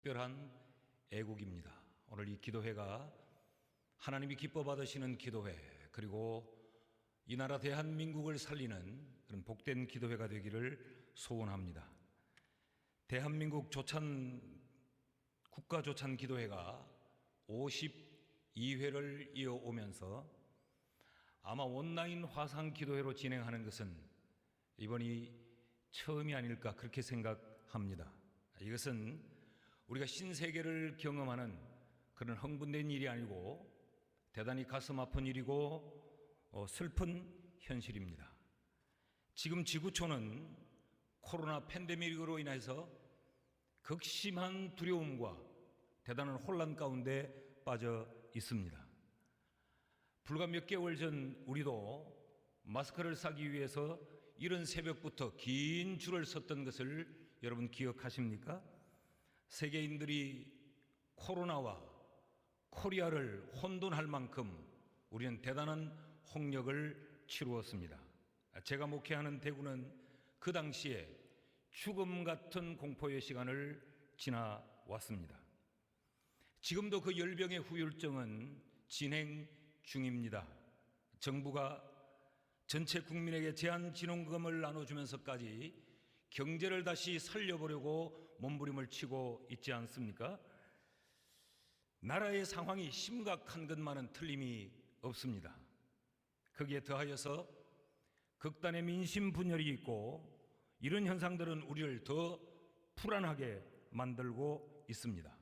특별한 애국입니다. 오늘 이 기도회가 하나님이 기뻐 받으시는 기도회, 그리고 이 나라 대한민국을 살리는 그런 복된 기도회가 되기를 소원합니다. 대한민국 국가조찬 기도회가 52회를 이어오면서 아마 온라인 화상 기도회로 진행하는 것은 이번이 처음이 아닐까 그렇게 생각합니다. 이것은 우리가 신세계를 경험하는 그런 흥분된 일이 아니고 대단히 가슴 아픈 일이고 슬픈 현실입니다. 지금 지구촌은 코로나 팬데믹으로 인해서 극심한 두려움과 대단한 혼란 가운데 빠져 있습니다. 불과 몇 개월 전 우리도 마스크를 사기 위해서 이른 새벽부터 긴 줄을 섰던 것을 여러분 기억하십니까? 세계인들이 코로나와 코리아를 혼돈할 만큼 우리는 대단한 홍역을 치루었습니다. 제가 목회하는 대구는 그 당시에 죽음 같은 공포의 시간을 지나왔습니다. 지금도 그 열병의 후유증은 진행 중입니다. 정부가 전체 국민에게 제한진흥금을 나눠주면서까지 경제를 다시 살려보려고 몸부림을 치고 있지 않습니까? 나라의 상황이 심각한 것만은 틀림이 없습니다. 거기에 더하여서 극단의 민심 분열이 있고 이런 현상들은 우리를 더 불안하게 만들고 있습니다.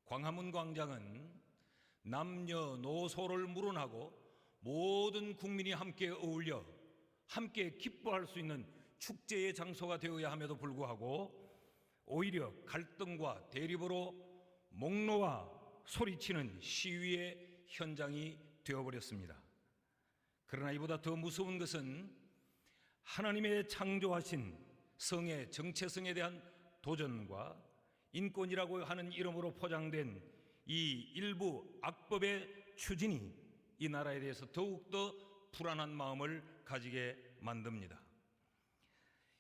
광화문 광장은 남녀노소를 물어나고 모든 국민이 함께 어울려 함께 기뻐할 수 있는 축제의 장소가 되어야 함에도 불구하고 오히려 갈등과 대립으로 목 놓아 소리치는 시위의 현장이 되어버렸습니다. 그러나 이보다 더 무서운 것은 하나님의 창조하신 성의 정체성에 대한 도전과 인권이라고 하는 이름으로 포장된 이 일부 악법의 추진이 이 나라에 대해서 더욱더 불안한 마음을 가지게 만듭니다.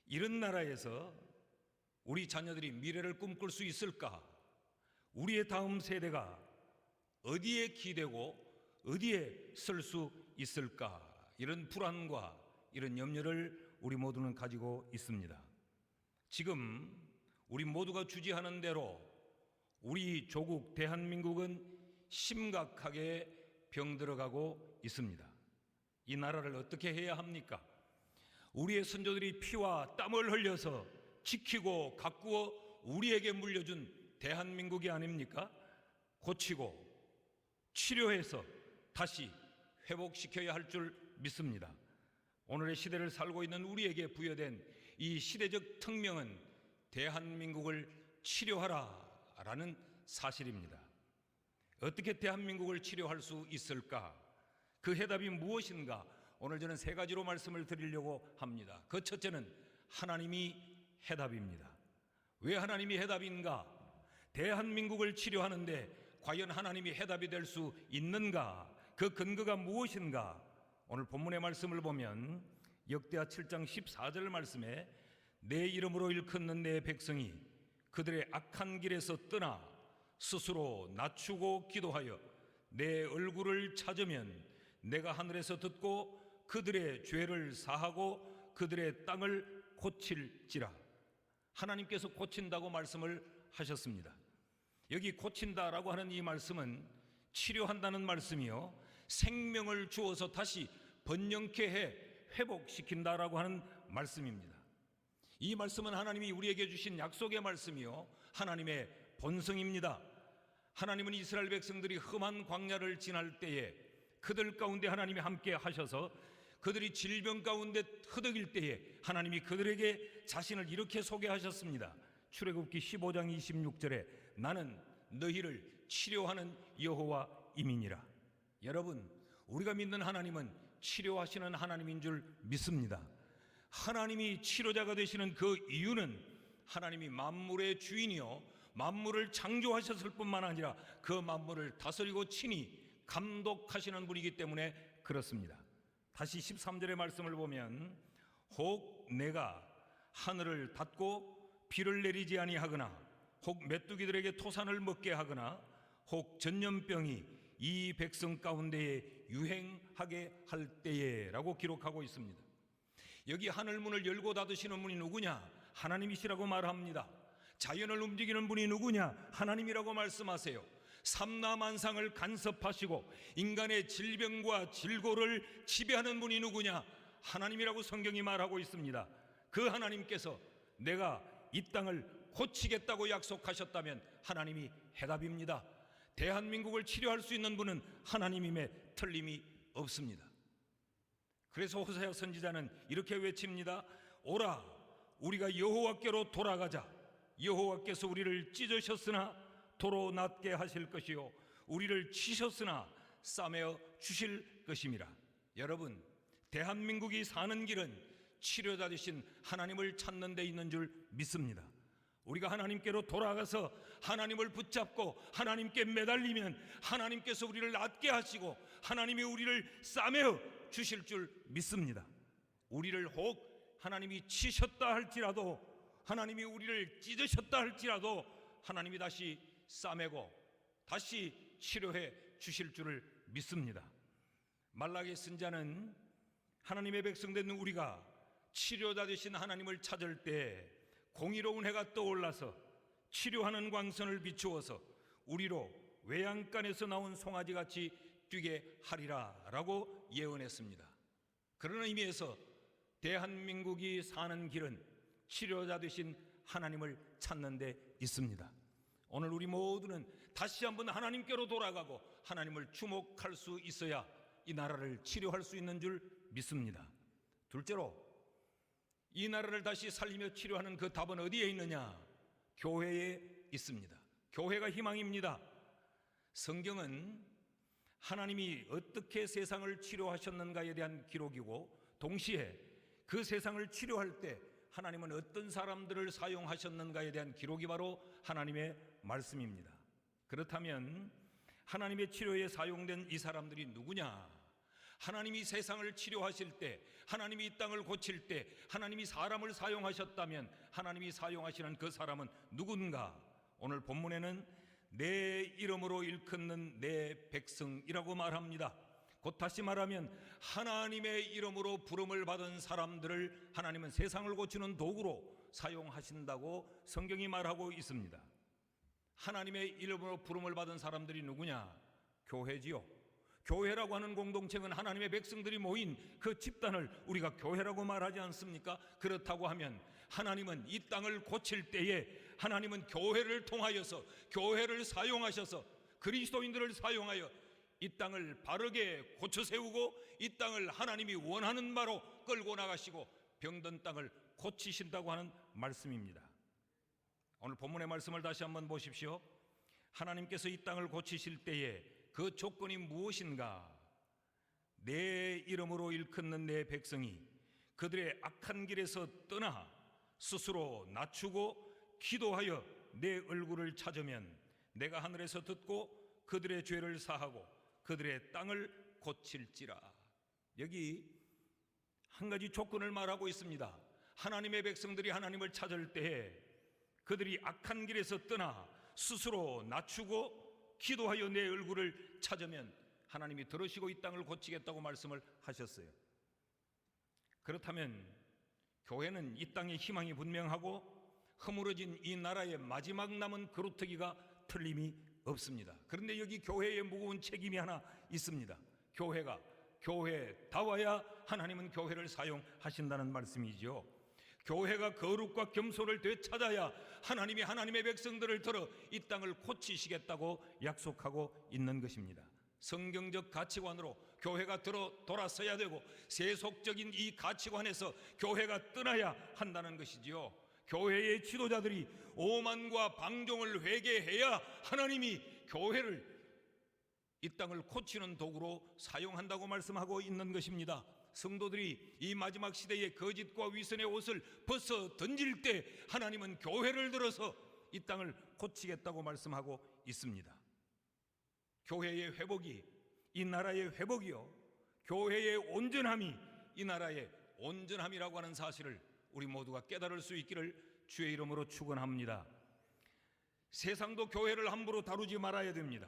이런 나라에서 우리 자녀들이 미래를 꿈꿀 수 있을까? 우리의 다음 세대가 어디에 기대고 어디에 설 수 있을까? 이런 불안과 이런 염려를 우리 모두는 가지고 있습니다. 지금 우리 모두가 주지하는 대로 우리 조국 대한민국은 심각하게 병들어가고 있습니다. 이 나라를 어떻게 해야 합니까? 우리의 선조들이 피와 땀을 흘려서 지키고 가꾸어 우리에게 물려준 대한민국이 아닙니까? 고치고 치료해서 다시 회복시켜야 할 줄 믿습니다. 오늘의 시대를 살고 있는 우리에게 부여된 이 시대적 특명은 대한민국을 치료하라라는 사실입니다. 어떻게 대한민국을 치료할 수 있을까? 그 해답이 무엇인가? 오늘 저는 세 가지로 말씀을 드리려고 합니다. 그 첫째는 하나님이 해답입니다. 왜 하나님이 해답인가? 대한민국을 치료하는데 과연 하나님이 해답이 될 수 있는가? 그 근거가 무엇인가? 오늘 본문의 말씀을 보면 역대하 7장 14절 말씀에 내 이름으로 일컫는 내 백성이 그들의 악한 길에서 떠나 스스로 낮추고 기도하여 내 얼굴을 찾으면 내가 하늘에서 듣고 그들의 죄를 사하고 그들의 땅을 고칠지라. 하나님께서 고친다고 말씀을 하셨습니다. 여기 고친다라고 하는 이 말씀은 치료한다는 말씀이요, 생명을 주어서 다시 번영케 해 회복시킨다라고 하는 말씀입니다. 이 말씀은 하나님이 우리에게 주신 약속의 말씀이요, 하나님의 본성입니다. 하나님은 이스라엘 백성들이 험한 광야를 지날 때에 그들 가운데 하나님이 함께 하셔서 그들이 질병 가운데 허덕일 때에 하나님이 그들에게 자신을 이렇게 소개하셨습니다. 출애굽기 15장 26절에 나는 너희를 치료하는 여호와임이니라. 여러분, 우리가 믿는 하나님은 치료하시는 하나님인 줄 믿습니다. 하나님이 치료자가 되시는 그 이유는 하나님이 만물의 주인이요 만물을 창조하셨을 뿐만 아니라 그 만물을 다스리고 친히 감독하시는 분이기 때문에 그렇습니다. 다시 13절의 말씀을 보면 혹 내가 하늘을 닫고 비를 내리지 아니하거나 혹 메뚜기들에게 토산을 먹게 하거나 혹 전염병이 이 백성 가운데에 유행하게 할 때에라고 기록하고 있습니다. 여기 하늘문을 열고 닫으시는 분이 누구냐? 하나님이시라고 말합니다. 자연을 움직이는 분이 누구냐? 하나님이라고 말씀하세요. 삼라만상을 간섭하시고 인간의 질병과 질고를 지배하는 분이 누구냐? 하나님이라고 성경이 말하고 있습니다. 그 하나님께서 내가 이 땅을 고치겠다고 약속하셨다면 하나님이 해답입니다. 대한민국을 치료할 수 있는 분은 하나님임에 틀림이 없습니다. 그래서 호세아 선지자는 이렇게 외칩니다. 오라, 우리가 여호와께로 돌아가자. 여호와께서 우리를 찢으셨으나 도로 낫게 하실 것이요 우리를 치셨으나 싸매어 주실 것임이라. 여러분, 대한민국이 사는 길은 치료자 되신 하나님을 찾는 데 있는 줄 믿습니다. 우리가 하나님께로 돌아가서 하나님을 붙잡고 하나님께 매달리면 하나님께서 우리를 낫게 하시고 하나님이 우리를 싸매어 주실 줄 믿습니다. 우리를 혹 하나님이 치셨다 할지라도, 하나님이 우리를 찢으셨다 할지라도 하나님이 다시 싸매고 다시 치료해 주실 줄을 믿습니다. 말라기 선지자는 하나님의 백성된 우리가 치료자 되신 하나님을 찾을 때 공의로운 해가 떠올라서 치료하는 광선을 비추어서 우리로 외양간에서 나온 송아지같이 뛰게 하리라 라고 예언했습니다. 그런 의미에서 대한민국이 사는 길은 치료자 되신 하나님을 찾는 데 있습니다. 오늘 우리 모두는 다시 한번 하나님께로 돌아가고 하나님을 주목할 수 있어야 이 나라를 치료할 수 있는 줄 믿습니다. 둘째로, 이 나라를 다시 살리며 치료하는 그 답은 어디에 있느냐? 교회에 있습니다. 교회가 희망입니다. 성경은 하나님이 어떻게 세상을 치료하셨는가에 대한 기록이고, 동시에 그 세상을 치료할 때 하나님은 어떤 사람들을 사용하셨는가에 대한 기록이 바로 하나님의 말씀입니다. 그렇다면 하나님의 치료에 사용된 이 사람들이 누구냐? 하나님이 세상을 치료하실 때, 하나님이 이 땅을 고칠 때 하나님이 사람을 사용하셨다면 하나님이 사용하시는 그 사람은 누군가? 오늘 본문에는 내 이름으로 일컫는 내 백성이라고 말합니다. 곧 다시 말하면 하나님의 이름으로 부름을 받은 사람들을 하나님은 세상을 고치는 도구로 사용하신다고 성경이 말하고 있습니다. 하나님의 이름으로 부름을 받은 사람들이 누구냐? 교회지요. 교회라고 하는 공동체는 하나님의 백성들이 모인 그 집단을 우리가 교회라고 말하지 않습니까? 그렇다고 하면 하나님은 이 땅을 고칠 때에 하나님은 교회를 통하여서, 교회를 사용하셔서 그리스도인들을 사용하여 이 땅을 바르게 고쳐 세우고 이 땅을 하나님이 원하는 바로 끌고 나가시고 병든 땅을 고치신다고 하는 말씀입니다. 오늘 본문의 말씀을 다시 한번 보십시오. 하나님께서 이 땅을 고치실 때에 그 조건이 무엇인가? 내 이름으로 일컫는 내 백성이 그들의 악한 길에서 떠나 스스로 낮추고 기도하여 내 얼굴을 찾으면 내가 하늘에서 듣고 그들의 죄를 사하고 그들의 땅을 고칠지라. 여기 한 가지 조건을 말하고 있습니다. 하나님의 백성들이 하나님을 찾을 때에 그들이 악한 길에서 떠나 스스로 낮추고 기도하여 내 얼굴을 찾으면 하나님이 들으시고 이 땅을 고치겠다고 말씀을 하셨어요. 그렇다면 교회는 이 땅에 희망이 분명하고 허물어진 이 나라의 마지막 남은 그루터기가 틀림이 없습니다. 그런데 여기 교회에 무거운 책임이 하나 있습니다. 교회가 교회다워야 하나님은 교회를 사용하신다는 말씀이죠. 교회가 거룩과 겸손을 되찾아야 하나님이 하나님의 백성들을 들어 이 땅을 고치시겠다고 약속하고 있는 것입니다. 성경적 가치관으로 교회가 돌아서야 되고 세속적인 이 가치관에서 교회가 떠나야 한다는 것이지요. 교회의 지도자들이 오만과 방종을 회개해야 하나님이 교회를 이 땅을 고치는 도구로 사용한다고 말씀하고 있는 것입니다. 성도들이 이 마지막 시대의 거짓과 위선의 옷을 벗어 던질 때 하나님은 교회를 들어서 이 땅을 고치겠다고 말씀하고 있습니다. 교회의 회복이 이 나라의 회복이요, 교회의 온전함이 이 나라의 온전함이라고 하는 사실을 우리 모두가 깨달을 수 있기를 주의 이름으로 축원합니다. 세상도 교회를 함부로 다루지 말아야 됩니다.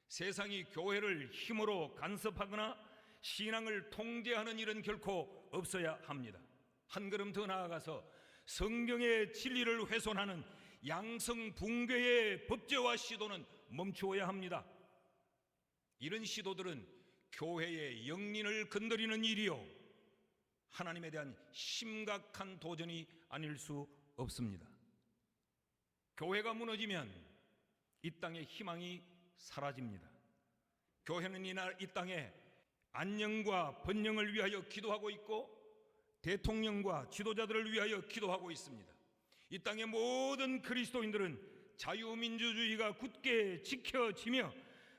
세상이 교회를 힘으로 간섭하거나 신앙을 통제하는 일은 결코 없어야 합니다. 한 걸음 더 나아가서 성경의 진리를 훼손하는 양성붕괴의 법제화 시도는 멈추어야 합니다. 이런 시도들은 교회의 영린을 건드리는 일이요, 하나님에 대한 심각한 도전이 아닐 수 없습니다. 교회가 무너지면 이 땅의 희망이 사라집니다. 교회는 이 땅에 안녕과 번영을 위하여 기도하고 있고 대통령과 지도자들을 위하여 기도하고 있습니다. 이 땅의 모든 그리스도인들은 자유민주주의가 굳게 지켜지며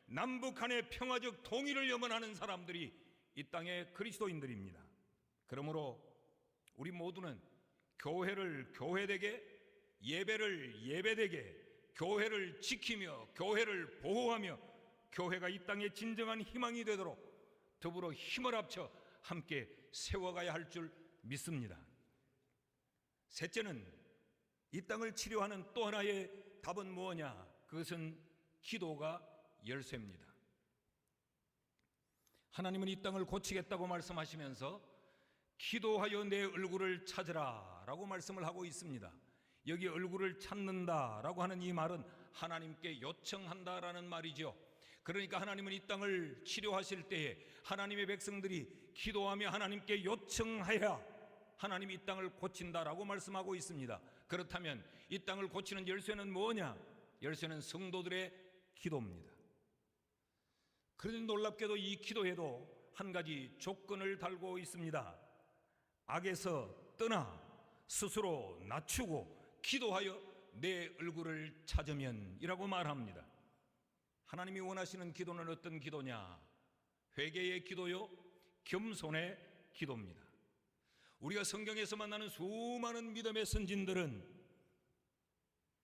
남북 간의 평화적 통일을 염원하는 사람들이 이 땅의 그리스도인들입니다. 그러므로 우리 모두는 교회를 교회되게, 예배를 예배되게, 교회를 지키며 교회를 보호하며 교회가 이 땅의 진정한 희망이 되도록 더불어 힘을 합쳐 함께 세워가야 할 줄 믿습니다. 셋째는 이 땅을 치료하는 또 하나의 답은 뭐냐? 그것은 기도가 열쇠입니다. 하나님은 이 땅을 고치겠다고 말씀하시면서 기도하여 내 얼굴을 찾으라 라고 말씀을 하고 있습니다. 여기 얼굴을 찾는다라고 하는 이 말은 하나님께 요청한다라는 말이죠. 그러니까 하나님은 이 땅을 치료하실 때에 하나님의 백성들이 기도하며 하나님께 요청해야 하나님이 이 땅을 고친다라고 말씀하고 있습니다. 그렇다면 이 땅을 고치는 열쇠는 뭐냐? 열쇠는 성도들의 기도입니다. 그런데 놀랍게도 이 기도에도 한 가지 조건을 달고 있습니다. 악에서 떠나 스스로 낮추고 기도하여 내 얼굴을 찾으면 이라고 말합니다. 하나님이 원하시는 기도는 어떤 기도냐? 회개의 기도요, 겸손의 기도입니다. 우리가 성경에서 만나는 수많은 믿음의 선진들은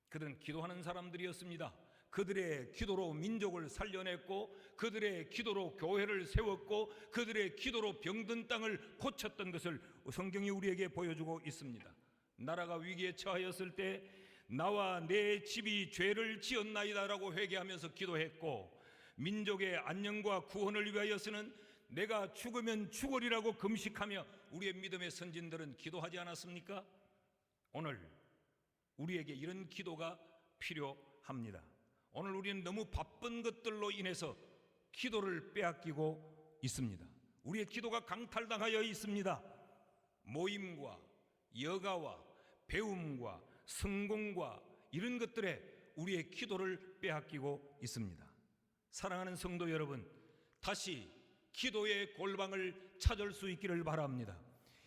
그들은 기도하는 사람들이었습니다. 그들의 기도로 민족을 살려냈고 그들의 기도로 교회를 세웠고 그들의 기도로 병든 땅을 고쳤던 것을 성경이 우리에게 보여주고 있습니다. 나라가 위기에 처하였을 때 나와 내 집이 죄를 지었나이다라고 회개하면서 기도했고, 민족의 안녕과 구원을 위하여서는 내가 죽으면 죽으리라고 금식하며 우리의 믿음의 선진들은 기도하지 않았습니까? 오늘 우리에게 이런 기도가 필요합니다. 오늘 우리는 너무 바쁜 것들로 인해서 기도를 빼앗기고 있습니다. 우리의 기도가 강탈당하여 있습니다. 모임과 여가와 배움과 성공과 이런 것들에 우리의 기도를 빼앗기고 있습니다. 사랑하는 성도 여러분, 다시 기도의 골방을 찾을 수 있기를 바랍니다.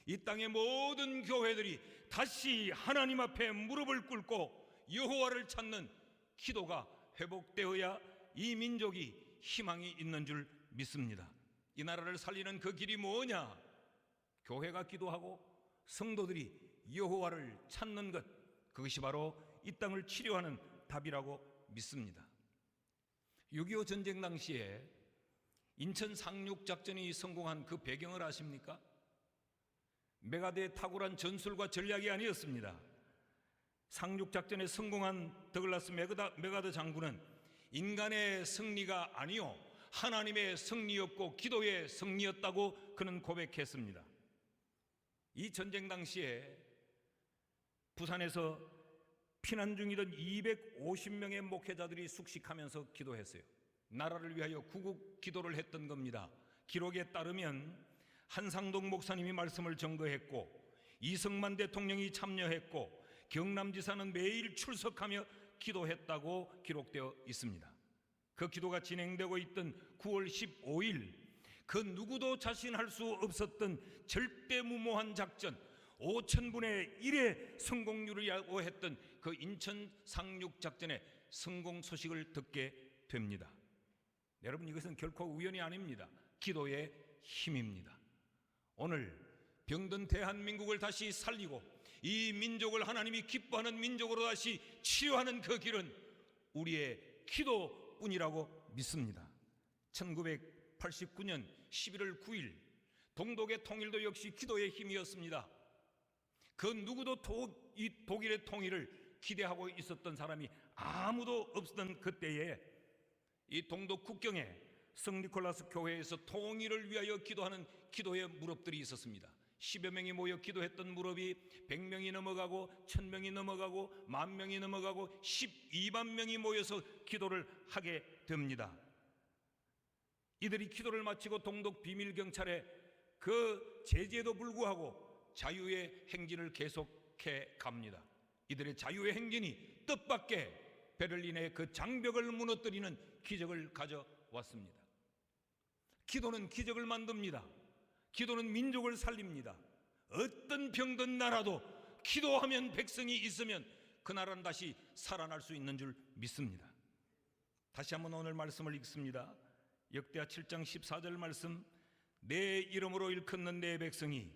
이 땅의 모든 교회들이 다시 하나님 앞에 무릎을 꿇고 여호와를 찾는 기도가 회복되어야 이 민족이 희망이 있는 줄 믿습니다. 이 나라를 살리는 그 길이 뭐냐? 교회가 기도하고 성도들이 여호와를 찾는 것, 그것이 바로 이 땅을 치료하는 답이라고 믿습니다. 6.25 전쟁 당시에 인천 상륙작전이 성공한 그 배경을 아십니까? 메가드의 탁월한 전술과 전략이 아니었습니다. 상륙작전에 성공한 더글라스 메가드 장군은 인간의 승리가 아니요 하나님의 승리였고 기도의 승리였다고 그는 고백했습니다. 이 전쟁 당시에 부산에서 피난 중이던 250명의 목회자들이 숙식하면서 기도했어요. 나라를 위하여 구국 기도를 했던 겁니다. 기록에 따르면 한상동 목사님이 말씀을 증거했고 이승만 대통령이 참여했고 경남지사는 매일 출석하며 기도했다고 기록되어 있습니다. 그 기도가 진행되고 있던 9월 15일 그 누구도 자신할 수 없었던 절대무모한 작전 5,000분의 1의 성공률이라고 했던 그 인천 상륙작전의 성공 소식을 듣게 됩니다. 여러분, 이것은 결코 우연이 아닙니다. 기도의 힘입니다. 오늘 병든 대한민국을 다시 살리고 이 민족을 하나님이 기뻐하는 민족으로 다시 치유하는 그 길은 우리의 기도뿐이라고 믿습니다. 1989년 11월 9일 동독의 통일도 역시 기도의 힘이었습니다. 그 누구도 이 독일의 통일을 기대하고 있었던 사람이 아무도 없었던 그때에 이 동독 국경에 성니콜라스 교회에서 통일을 위하여 기도하는 기도의 무렵들이 있었습니다. 10여 명이 모여 기도했던 무렵이 100명이 넘어가고 1000명이 넘어가고 10,000명이 넘어가고 12만 명이 모여서 기도를 하게 됩니다. 이들이 기도를 마치고 동독 비밀경찰에 그 제재에도 불구하고 자유의 행진을 계속해 갑니다. 이들의 자유의 행진이 뜻밖의 베를린의 그 장벽을 무너뜨리는 기적을 가져왔습니다. 기도는 기적을 만듭니다. 기도는 민족을 살립니다. 어떤 병든 나라도 기도하면, 백성이 있으면 그 나라는 다시 살아날 수 있는 줄 믿습니다. 다시 한번 오늘 말씀을 읽습니다. 역대하 7장 14절 말씀. 내 이름으로 일컫는 내 백성이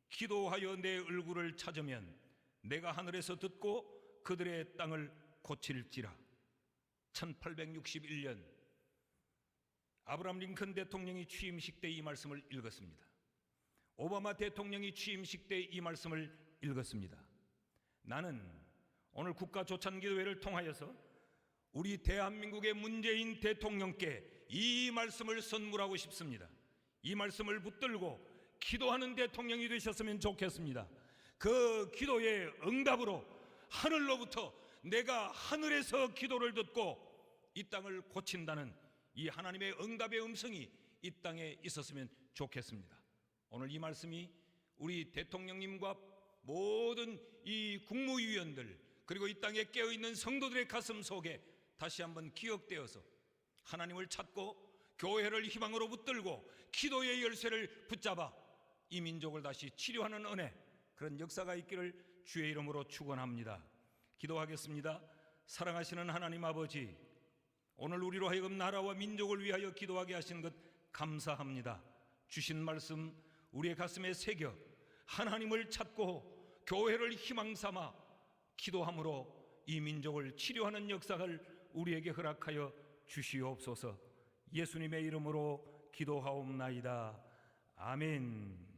기도하여 내 얼굴을 찾으면 내가 하늘에서 듣고 그들의 땅을 고칠지라. 1861년 아브라함 링컨 대통령이 취임식 때 이 말씀을 읽었습니다. 오바마 대통령이 취임식 때 이 말씀을 읽었습니다. 나는 오늘 국가조찬기도회를 통하여서 우리 대한민국의 문재인 대통령께 이 말씀을 선물하고 싶습니다. 이 말씀을 붙들고 기도하는 대통령이 되셨으면 좋겠습니다. 그 기도의 응답으로 하늘로부터 내가 하늘에서 기도를 듣고 이 땅을 고친다는 이 하나님의 응답의 음성이 이 땅에 있었으면 좋겠습니다. 오늘 이 말씀이 우리 대통령님과 모든 이 국무위원들 그리고 이 땅에 깨어있는 성도들의 가슴 속에 다시 한번 기억되어서 하나님을 찾고 교회를 희망으로 붙들고 기도의 열쇠를 붙잡아 이 민족을 다시 치료하는 은혜, 그런 역사가 있기를 주의 이름으로 축원합니다. 기도하겠습니다. 사랑하시는 하나님 아버지, 오늘 우리로 하여금 나라와 민족을 위하여 기도하게 하신 것 감사합니다. 주신 말씀 우리의 가슴에 새겨 하나님을 찾고 교회를 희망 삼아 기도함으로 이 민족을 치료하는 역사를 우리에게 허락하여 주시옵소서. 예수님의 이름으로 기도하옵나이다. 아멘.